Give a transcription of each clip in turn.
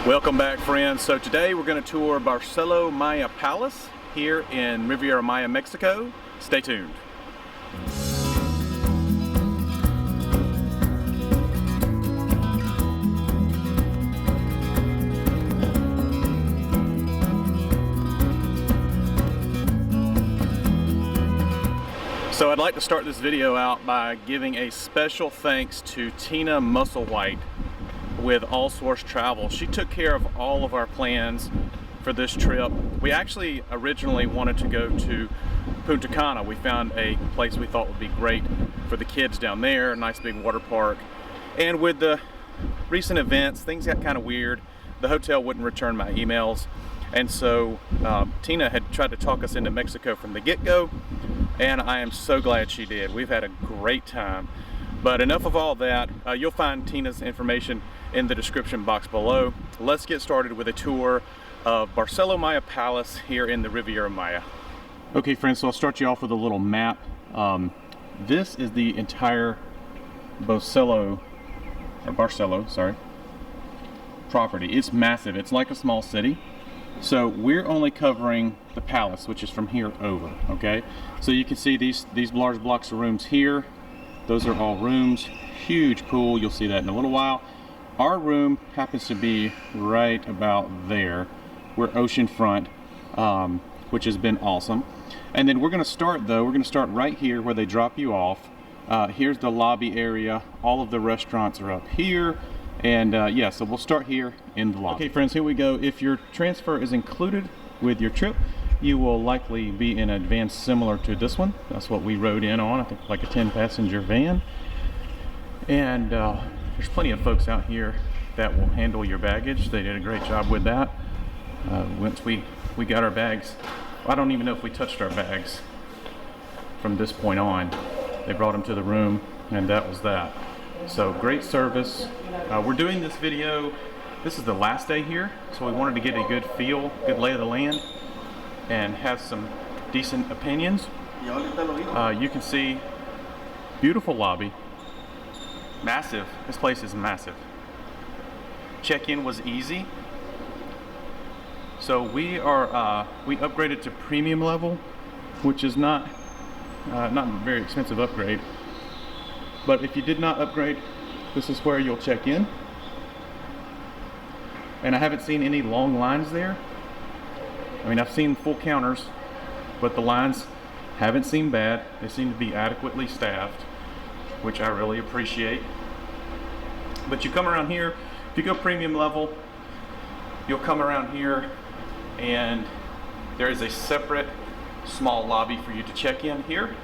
Welcome back, friends. So today we're going to tour Barcelo Maya Palace here in Riviera Maya, Mexico. Stay tuned. So I'd like to start this video out by giving a special thanks to Tina Musselwhite with All Source Travel. She took care of all of our plans for this trip. We actually originally wanted to go to Punta Cana. We found a place we thought would be great for the kids down there, a nice big water park. And with the recent events, things got kind of weird. The hotel wouldn't return my emails. And so Tina had tried to talk us into Mexico from the get-go, and I am so glad she did. We've had a great time. But enough of all that. You'll find Tina's information in the description box below. Let's get started with a tour of Barcelo Maya Palace here in the Riviera Maya. Okay, friends, so I'll start you off with a little map. This is the entire Barcelo property. It's massive. It's like a small city. So we're only covering the palace, which is from here over, okay? So you can see these large blocks of rooms here. Those are all rooms. Huge pool. You'll see that in a little while. Our room happens to be right about there. We're oceanfront, which has been awesome. And then we're going to start right here where they drop you off. Here's the lobby area. All of the restaurants are up here. And yeah, so we'll start here in the lobby. Okay, friends, here we go. If your transfer is included with your trip, you will likely be in a van similar to this one. That's what we rode in on, I think like a 10-passenger van. And there's plenty of folks out here that will handle your baggage. They did a great job with that. Once we got our bags, I don't even know if we touched our bags from this point on. They brought them to the room, and that was that. So great service. We're doing this video, this is the last day here, so we wanted to get a good feel, good lay of the land, and have some decent opinions. You can see beautiful lobby, massive. This place is massive. Check-in was easy. So we upgraded to premium level, which is not a very expensive upgrade. But if you did not upgrade, this is where you'll check in. And I haven't seen any long lines there. I mean, I've seen full counters, but the lines haven't seemed bad. They seem to be adequately staffed, which I really appreciate. But you come around here, if you go premium level, you'll come around here and there is a separate small lobby for you to check in here.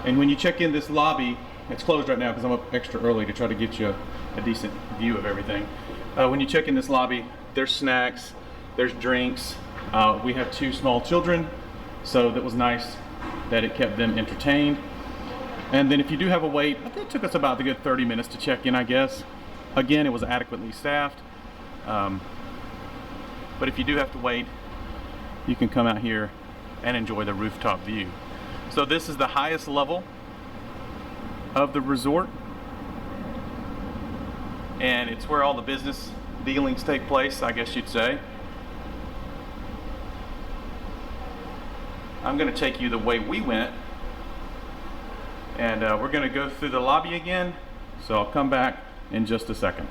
And when you check in this lobby, it's closed right now because I'm up extra early to try to get you a decent view of everything. When you check in this lobby, there's snacks, there's drinks. We have 2 small children, so that was nice that it kept them entertained. And then if you do have a wait, it took us about a good 30 minutes to check in, I guess. Again, it was adequately staffed. But if you do have to wait, you can come out here and enjoy the rooftop view. So this is the highest level of the resort, and it's where all the business dealings take place, I guess you'd say. I'm going to take you the way we went, and we're going to go through the lobby again, so I'll come back in just a second.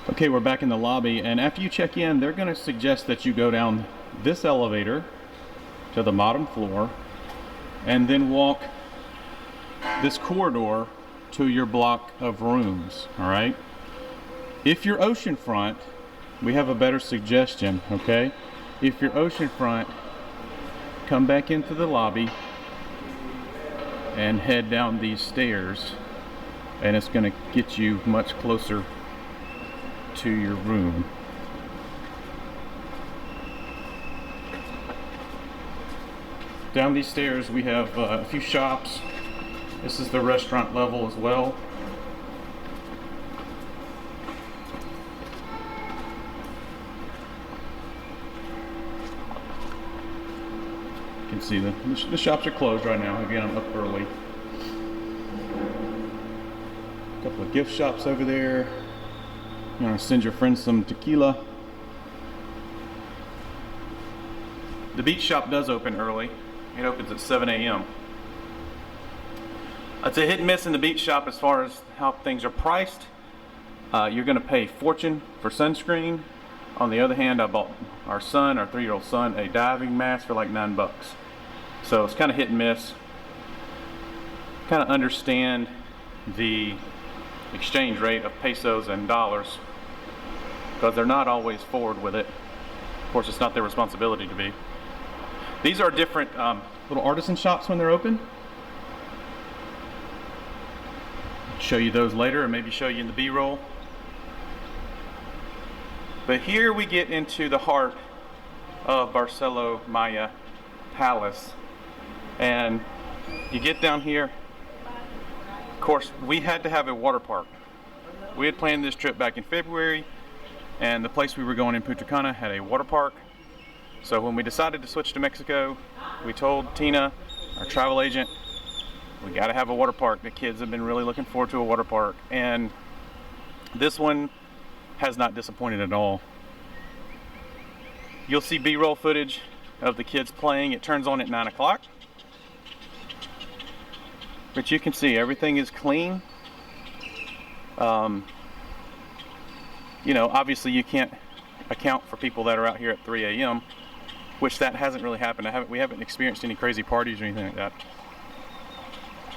Okay, we're back in the lobby, and after you check in, they're going to suggest that you go down this elevator to the bottom floor and then walk this corridor to your block of rooms. All right, if you're oceanfront, we have a better suggestion. Okay, if you're oceanfront, come back into the lobby and head down these stairs, and it's going to get you much closer to your room. Down these stairs we have a few shops. This is the restaurant level as well. You can see the shops are closed right now. Again, I'm up early. couple of gift shops over there. You know, send your friends some tequila. The beach shop does open early. It opens at 7 a.m. It's a hit and miss in the beach shop as far as how things are priced. You're going to pay a fortune for sunscreen. On the other hand, I bought our 3-year-old son, a diving mask for like $9. So it's kind of hit and miss. Kind of understand the exchange rate of pesos and dollars because they're not always forward with it. Of course, it's not their responsibility to be. These are different little artisan shops when they're open. Show you those later, or maybe show you in the B-roll. But here we get into the heart of Barcelo Maya Palace, and you get down here. Of course, we had to have a water park. We had planned this trip back in February, and the place we were going in Punta Cana had a water park. So when we decided to switch to Mexico, we told Tina, our travel agent, we got to have a water park. The kids have been really looking forward to a water park, and this one has not disappointed at all. You'll see B-roll footage of the kids playing. It turns on at 9 o'clock. But you can see everything is clean. You know, obviously you can't account for people that are out here at 3 a.m., which that hasn't really happened. We haven't experienced any crazy parties or anything like that.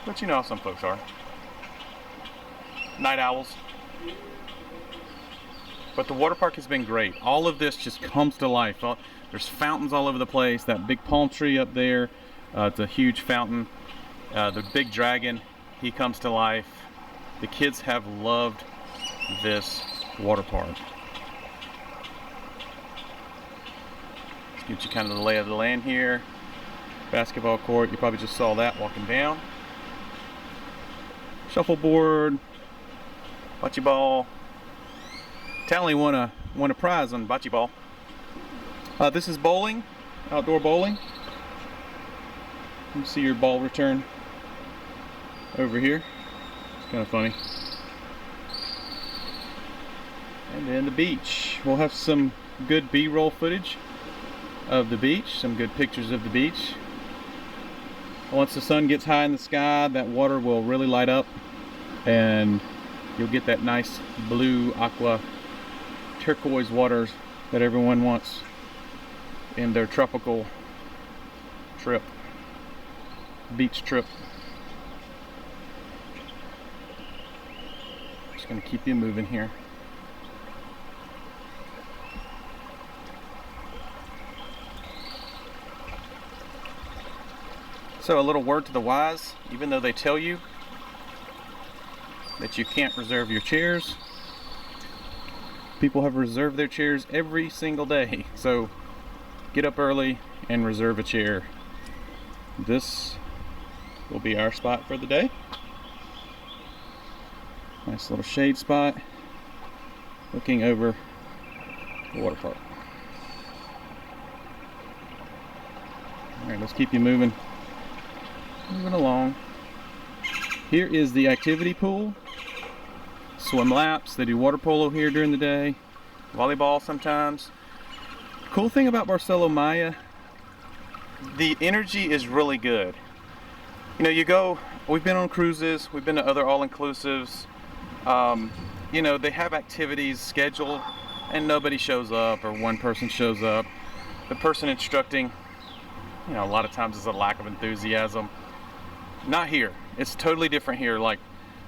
But you know how some folks are. Night owls. But the water park has been great. All of this just comes to life. There's fountains all over the place. That big palm tree up there, it's a huge fountain. The big dragon, he comes to life. The kids have loved this water park. Let's get you kind of the lay of the land here. Basketball court, you probably just saw that walking down. Shuffleboard, bocce ball. Tally won a prize on bocce ball. This is bowling, outdoor bowling. You can see your ball return over here. It's kind of funny. And then the beach. We'll have some good B-roll footage of the beach, some good pictures of the beach. Once the sun gets high in the sky, that water will really light up and you'll get that nice blue aqua turquoise waters that everyone wants in their tropical trip, beach trip. Just gonna keep you moving here. So a little word to the wise, even though they tell you that you can't reserve your chairs, people have reserved their chairs every single day. So get up early and reserve a chair. This will be our spot for the day. Nice little shade spot looking over the water park. Alright, let's keep you moving along. Here is the activity pool. Swim laps, they do water polo here during the day, volleyball sometimes. Cool thing about Barcelo Maya, the energy is really good. You know, you go, we've been on cruises, we've been to other all-inclusives, you know, they have activities scheduled and nobody shows up, or one person shows up. The person instructing, you know, a lot of times is a lack of enthusiasm. Not here. It's totally different here. Like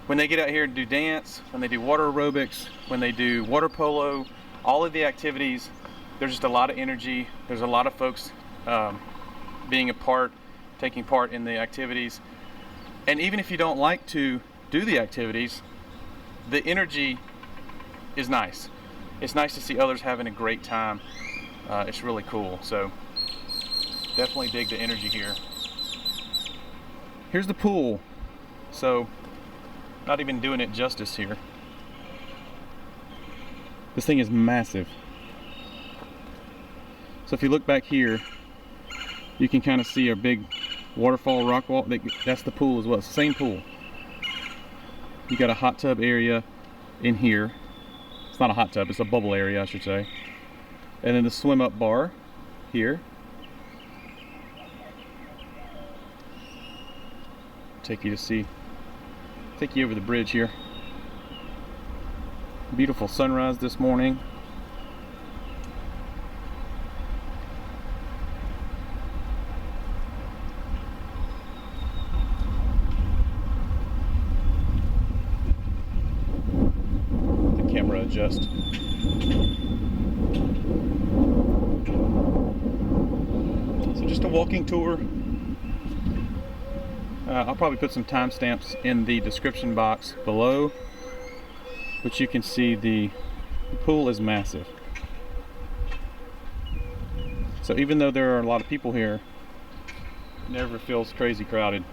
when they get out here and do dance, when they do water aerobics, when they do water polo, all of the activities, there's just a lot of energy. There's a lot of folks taking part in the activities. And even if you don't like to do the activities, the energy is nice. It's nice to see others having a great time. It's really cool. So definitely dig the energy here. Here's the pool. So not even doing it justice here. This thing is massive. So if you look back here, you can kind of see a big waterfall rock wall. That's the pool as well. It's the same pool. You got a hot tub area in here. It's not a hot tub, it's a bubble area, I should say. And then the swim up bar here. Take you over the bridge here. Beautiful sunrise this morning. The camera adjusts. So just a walking tour. I'll probably put some timestamps in the description box below, but you can see the pool is massive. So even though there are a lot of people here, it never feels crazy crowded.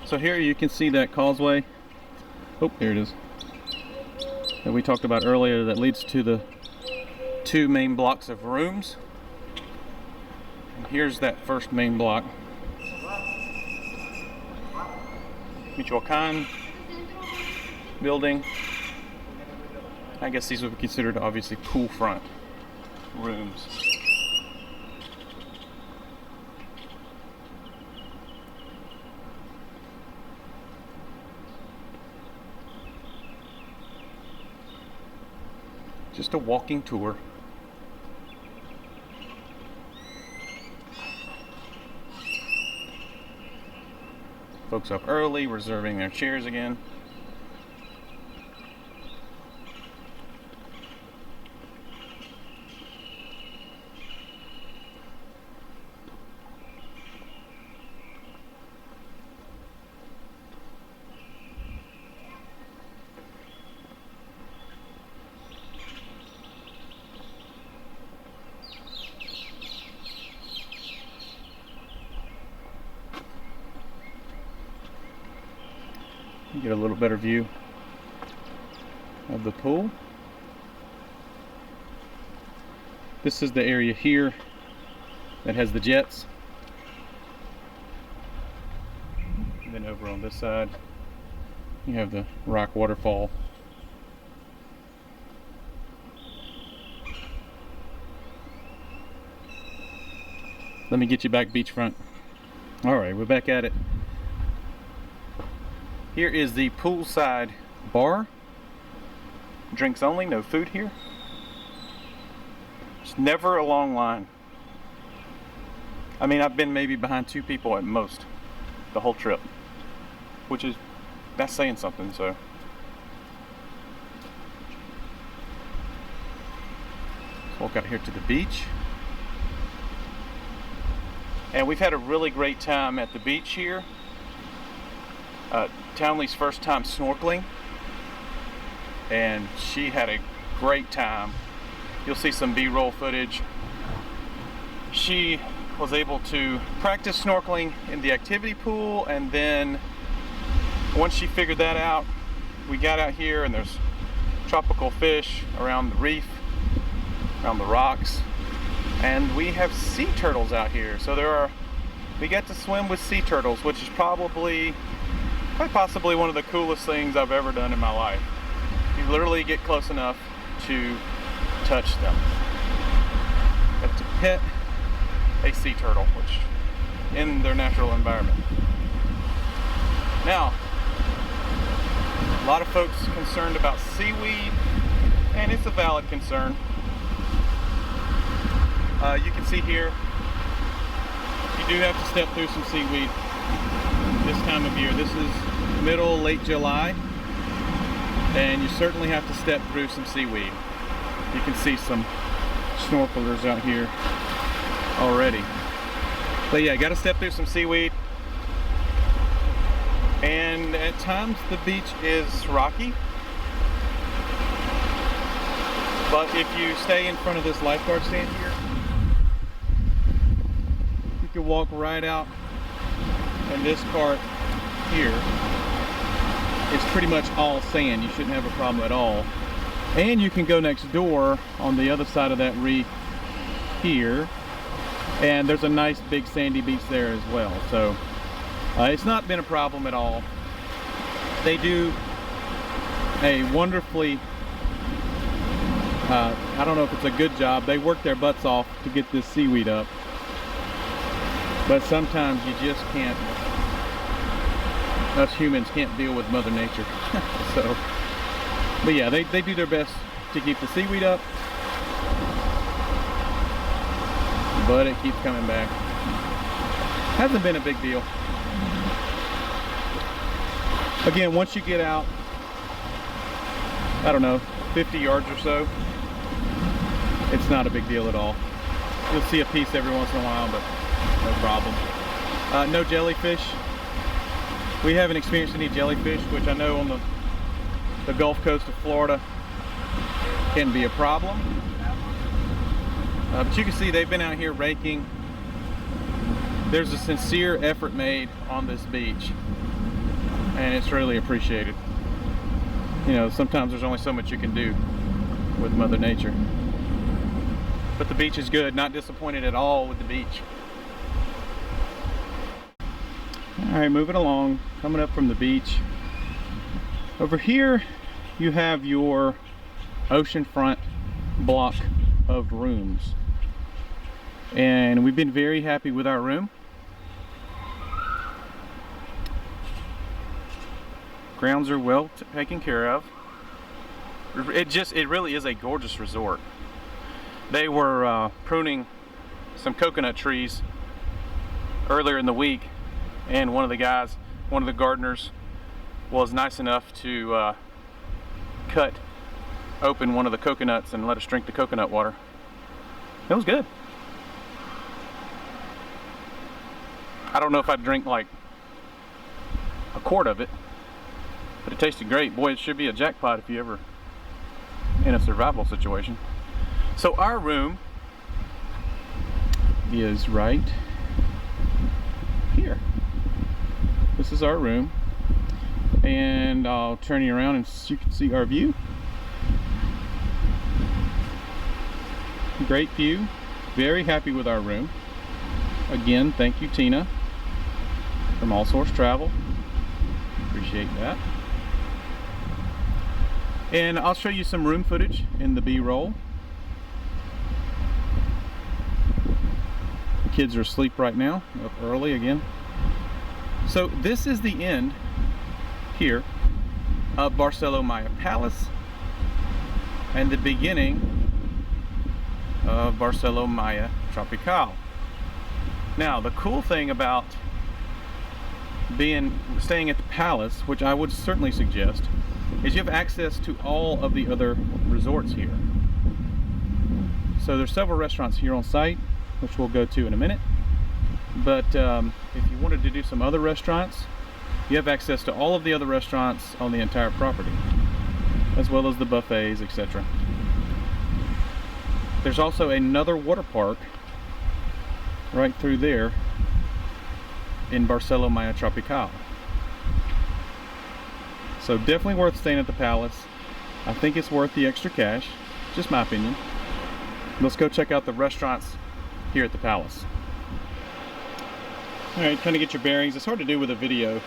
So here you can see that causeway. Oh, there it is. That we talked about earlier, that leads to the two main blocks of rooms. And here's that first main block. Michoacan building. I guess these would be considered obviously pool front rooms. Just a walking tour. Folks up early, reserving their chairs again. You get a little better view of the pool. This is the area here that has the jets. And then over on this side, you have the rock waterfall. Let me get you back beachfront. All right, we're back at it. Here is the poolside bar. Drinks only, no food here. It's never a long line. I mean, I've been maybe behind 2 people at most the whole trip, which is, that's saying something, so. Let's walk out here to the beach. And we've had a really great time at the beach here. Townley's first time snorkeling, and she had a great time. You'll see some B-roll footage. She was able to practice snorkeling in the activity pool, and then once she figured that out, we got out here and there's tropical fish around the reef, around the rocks, and we have sea turtles out here. So we get to swim with sea turtles, which is quite possibly one of the coolest things I've ever done in my life. You literally get close enough to touch them. You have to pet a sea turtle, which in their natural environment. Now, a lot of folks concerned about seaweed, and it's a valid concern. You can see here, you do have to step through some seaweed this time of year. This is late July, and you certainly have to step through some seaweed. You can see some snorkelers out here already. But yeah, got to step through some seaweed. And at times the beach is rocky. But if you stay in front of this lifeguard stand here, you can walk right out in this part here it's pretty much all sand. You shouldn't have a problem at all. And you can go next door on the other side of that reef here, and there's a nice big sandy beach there as well. So it's not been a problem at all. They do a wonderfully, I don't know if it's a good job. They work their butts off to get this seaweed up, but sometimes you just can't, us humans can't deal with Mother Nature. So, but yeah, they do their best to keep the seaweed up, but it keeps coming back. Hasn't been a big deal. Again, once you get out, I don't know, 50 yards or so, it's not a big deal at all. You'll see a piece every once in a while, but no problem. No jellyfish. We haven't experienced any jellyfish, which I know on the Gulf Coast of Florida can be a problem. But you can see they've been out here raking. There's a sincere effort made on this beach, and it's really appreciated. You know, sometimes there's only so much you can do with Mother Nature. But the beach is good, not disappointed at all with the beach. All right, moving along, coming up from the beach. Over here, you have your oceanfront block of rooms. And we've been very happy with our room. Grounds are well taken care of. It really is a gorgeous resort. They were pruning some coconut trees earlier in the week, and one of the gardeners was nice enough to cut open one of the coconuts and let us drink the coconut water. It was good. I don't know if I'd drink like a quart of it, but it tasted great. Boy, it should be a jackpot if you ever in a survival situation. So our room is right here. This is our room, and I'll turn you around and you can see our view. Great view. Very happy with our room. Again, thank you, Tina, from All Source Travel. Appreciate that. And I'll show you some room footage in the B-roll. The kids are asleep right now, up early again. So this is the end here of Barcelo Maya Palace and the beginning of Barcelo Maya Tropical. Now, the cool thing about staying at the palace, which I would certainly suggest, is you have access to all of the other resorts here. So there's several restaurants here on site, which we'll go to in a minute. But if you wanted to do some other restaurants, you have access to all of the other restaurants on the entire property, as well as the buffets, etc. There's also another water park right through there in Barcelo Maya Tropical. So definitely worth staying at the palace. I think it's worth the extra cash, just my opinion. Let's go check out the restaurants here at the palace. All right, kind of get your bearings. It's hard to do with a video.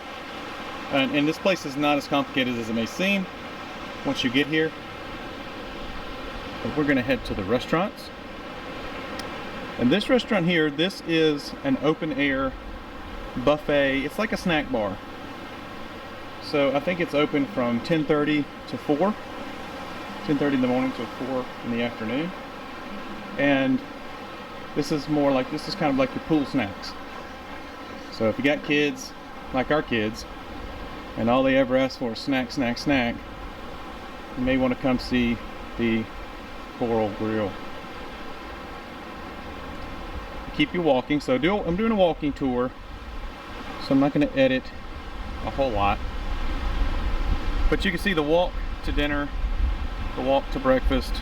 And this place is not as complicated as it may seem once you get here. But we're gonna head to the restaurants. And this restaurant here, this is an open air buffet. It's like a snack bar. So I think it's open from 10:30 to 4. 10:30 in the morning to 4 in the afternoon. And this is kind of like your pool snacks. So if you got kids, like our kids, and all they ever ask for is snack, snack, snack, you may want to come see the Coral Grill. Keep you walking. So I'm doing a walking tour, so I'm not going to edit a whole lot. But you can see the walk to dinner, the walk to breakfast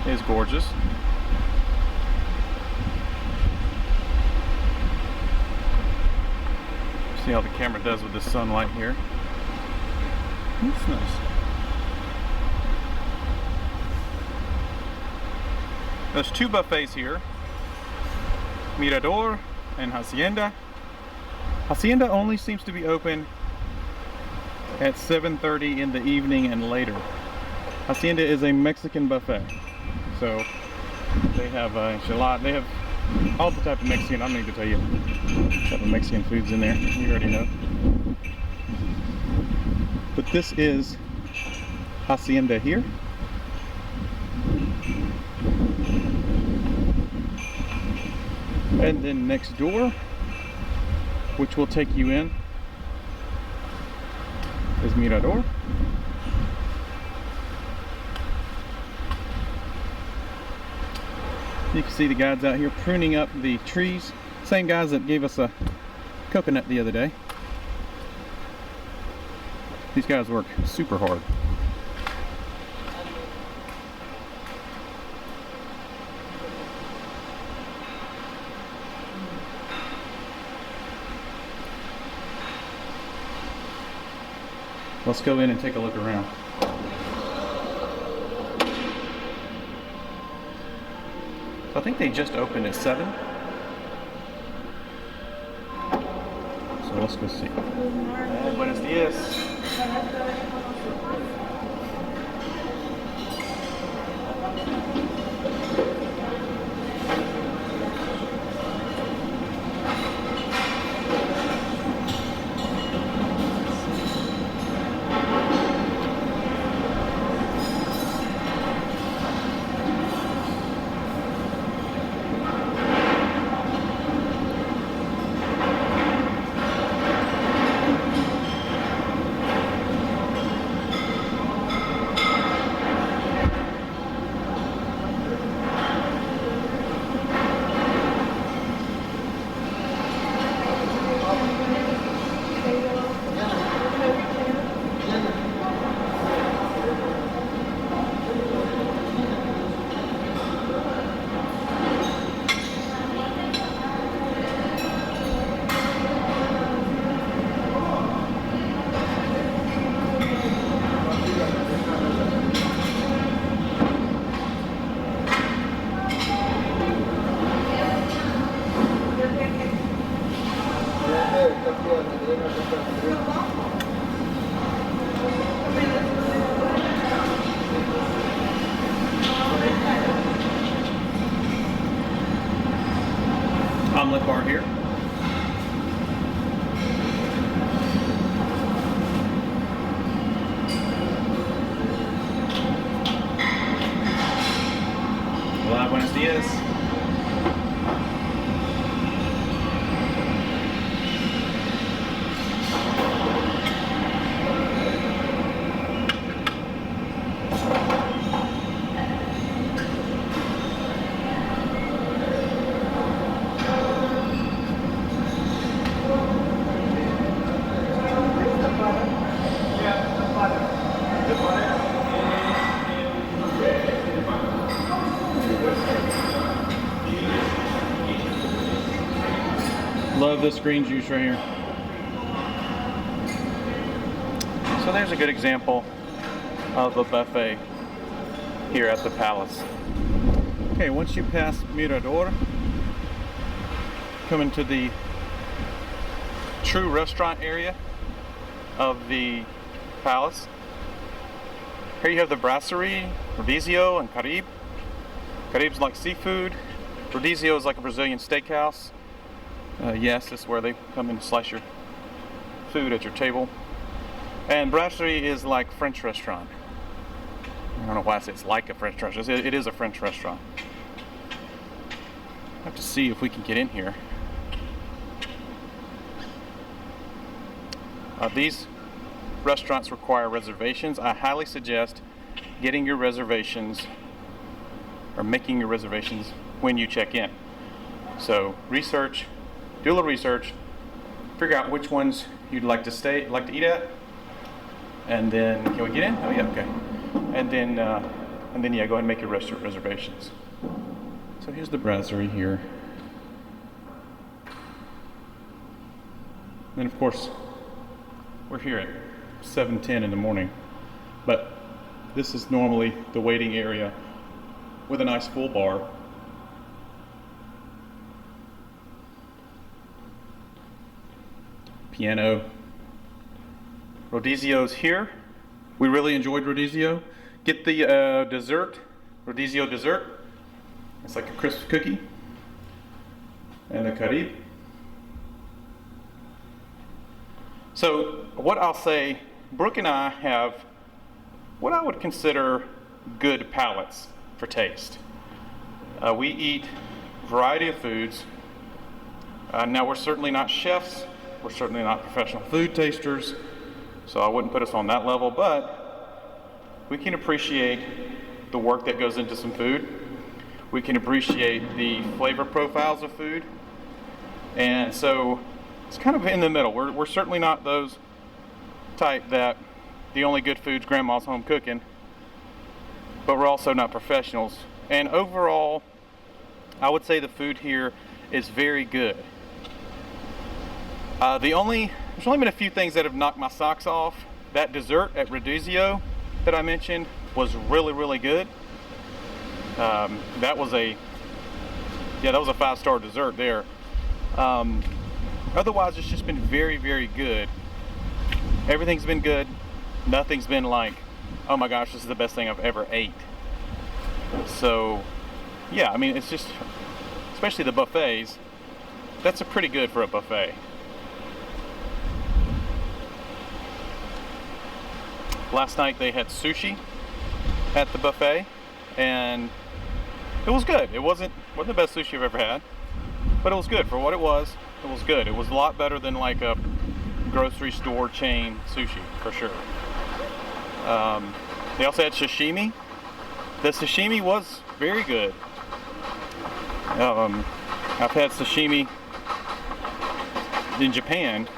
is gorgeous. See how the camera does with the sunlight here. That's nice. There's two buffets here, Mirador and Hacienda. Hacienda only seems to be open at 7:30 in the evening and later. Hacienda is a Mexican buffet, so they have enchilada. They have all the type of Mexican. I don't need to tell you type of Mexican foods in there. You already know. But this is Hacienda here. And then next door, which will take you in, is Mirador. You can see the guys out here pruning up the trees. Same guys that gave us a coconut the other day. These guys work super hard. Let's go in and take a look around. So I think they just opened at 7. So let's go see. Buenos dias. Omelet bar here. Hola, buenos días. Love this green juice right here. So there's a good example of a buffet here at the Palace. Okay, once you pass Mirador, come into the true restaurant area of the Palace. Here you have the Brasserie, Rodizio, and Caribe. Caribe's like seafood. Rodizio is like a Brazilian steakhouse. Yes, this is where they come and slice your food at your table. And Brasserie is like French restaurant. I don't know why I say it's like a French restaurant. It is a French restaurant. I have to see if we can get in here. These restaurants require reservations. I highly suggest getting your reservations or making your reservations when you check in. So research. Do a little research, figure out which ones you'd like to eat at, and then can we get in? Oh yeah, okay. And then yeah, go ahead and make your reservations. So here's the brasserie here. Then of course, we're here at 7:10 in the morning. But this is normally the waiting area with a nice full bar. Piano. Rodizio's here. We really enjoyed Rodizio. Get the dessert, Rodizio dessert. It's like a crisp cookie. And the Carib. So what I'll say, Brooke and I have what I would consider good palates for taste. We eat a variety of foods. Now we're certainly not chefs. We're certainly not professional food tasters. So I wouldn't put us on that level, but we can appreciate the work that goes into some food. We can appreciate the flavor profiles of food. And so it's kind of in the middle. We're certainly not those type that the only good food's grandma's home cooking, but we're also not professionals. And overall, I would say the food here is very good. There's only been a few things that have knocked my socks off. That dessert at Rodizio that I mentioned was really, really good. That was a 5-star dessert there. Otherwise, it's just been very, very good. Everything's been good. Nothing's been like, oh my gosh, this is the best thing I've ever ate. So, yeah, I mean, it's just, especially the buffets, that's pretty good for a buffet. Last night they had sushi at the buffet, and it was good. It wasn't the best sushi I've ever had, but it was good for what it was. It was good. It was a lot better than like a grocery store chain sushi, for sure. They also had sashimi. The sashimi was very good. I've had sashimi in Japan,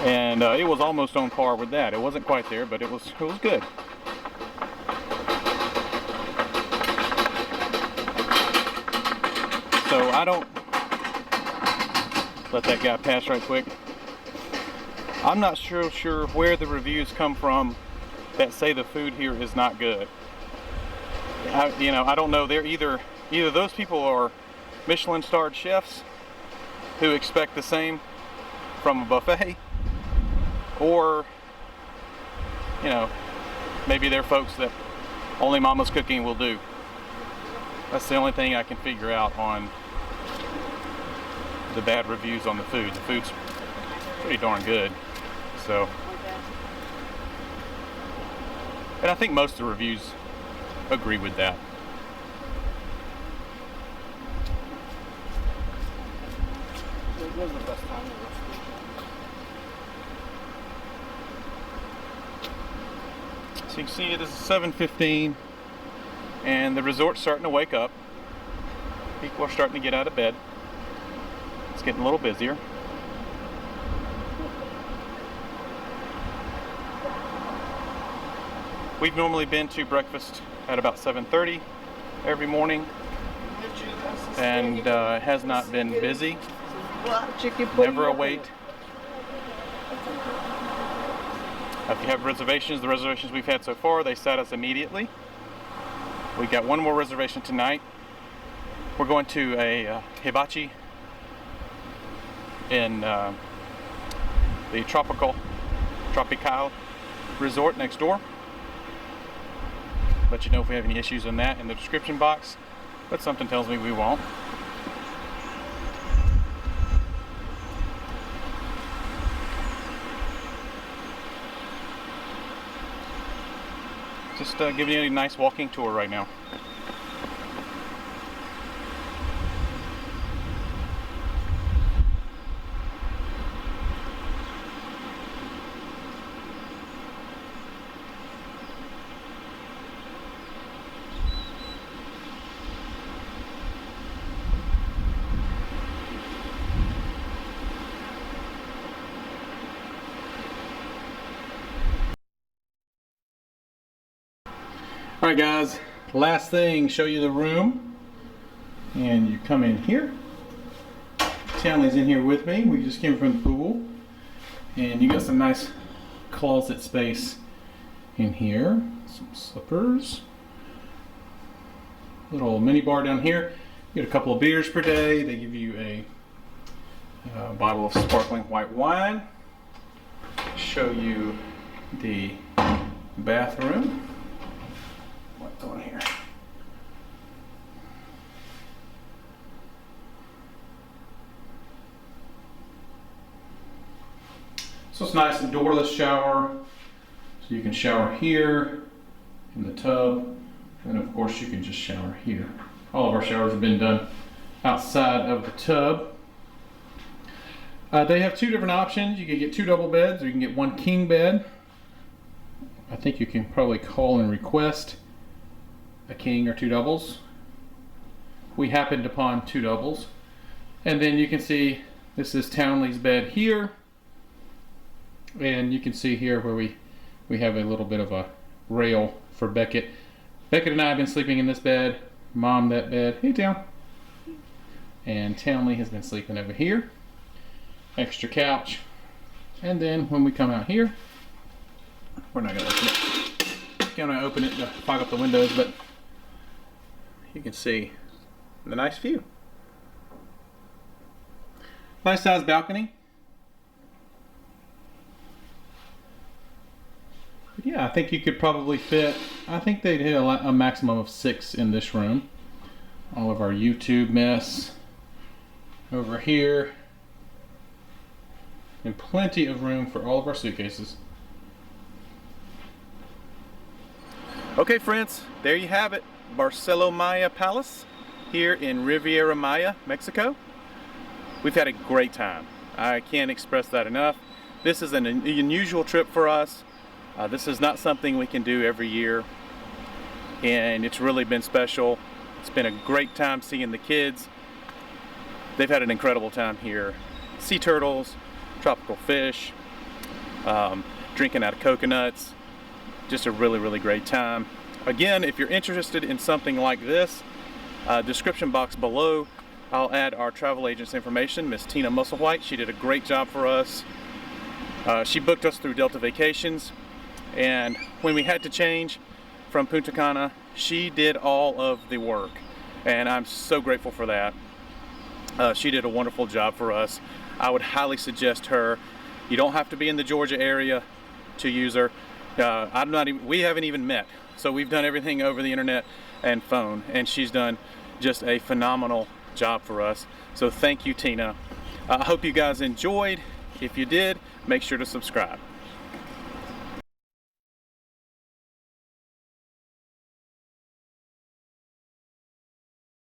and it was almost on par with that. It wasn't quite there, but it was good. So I don't let that guy pass right quick. I'm not sure where the reviews come from that say the food here is not good. I don't know. They're either those people are Michelin-starred chefs who expect the same from a buffet, or maybe they're folks that only mama's cooking will do. That's the only thing I can figure out on the bad reviews on the food. The food's pretty darn good. So, and I think most of the reviews agree with that. It was the best time. So you can see this is 7:15, and the resort's starting to wake up. People are starting to get out of bed. It's getting a little busier. We've normally been to breakfast at about 7:30 every morning, and it has not been busy. Never a wait. If you have reservations, the reservations we've had so far, they sat us immediately. We got one more reservation tonight. We're going to a hibachi in the Tropical resort next door. Let you know if we have any issues on that in the description box, but something tells me we won't. Just giving you a nice walking tour right now. Alright guys, last thing, show you the room. And you come in here. Townley's in here with me. We just came from the pool. And you got some nice closet space in here. Some slippers. Little mini bar down here. You get a couple of beers per day. They give you a bottle of sparkling white wine. Show you the bathroom. What's on here? So it's nice and doorless shower. So you can shower here in the tub, and of course you can just shower here. All of our showers have been done outside of the tub. They have two different options. You can get 2 double beds, or you can get 1 king bed. I think you can probably call and request a king or 2 doubles. We happened upon 2 doubles. And then you can see this is Townley's bed here. And you can see here where we have a little bit of a rail for Beckett. Beckett and I have been sleeping in this bed. Mom that bed. Hey, Town. And Townley has been sleeping over here. Extra couch. And then when we come out here, we're not going to open it. Going to open it to fog up the windows, but you can see the nice view. Nice size balcony. Yeah, I think you could probably fit, I think they'd hit a maximum of 6 in this room. All of our YouTube mess over here. And plenty of room for all of our suitcases. Okay friends, there you have it. Barcelo Maya Palace here in Riviera Maya, Mexico. We've had a great time. I can't express that enough. This is an unusual trip for us. This is not something we can do every year, and it's really been special. It's been a great time seeing the kids. They've had an incredible time here. Sea turtles, tropical fish, drinking out of coconuts. Just a really, really great time. Again, if you're interested in something like this, description box below, I'll add our travel agent's information, Miss Tina Musselwhite. She did a great job for us. She booked us through Delta Vacations. And when we had to change from Punta Cana, she did all of the work, and I'm so grateful for that. She did a wonderful job for us. I would highly suggest her. You don't have to be in the Georgia area to use her. We haven't even met, so we've done everything over the internet and phone, and she's done just a phenomenal job for us. So thank you, Tina. I hope you guys enjoyed. If you did, make sure to subscribe.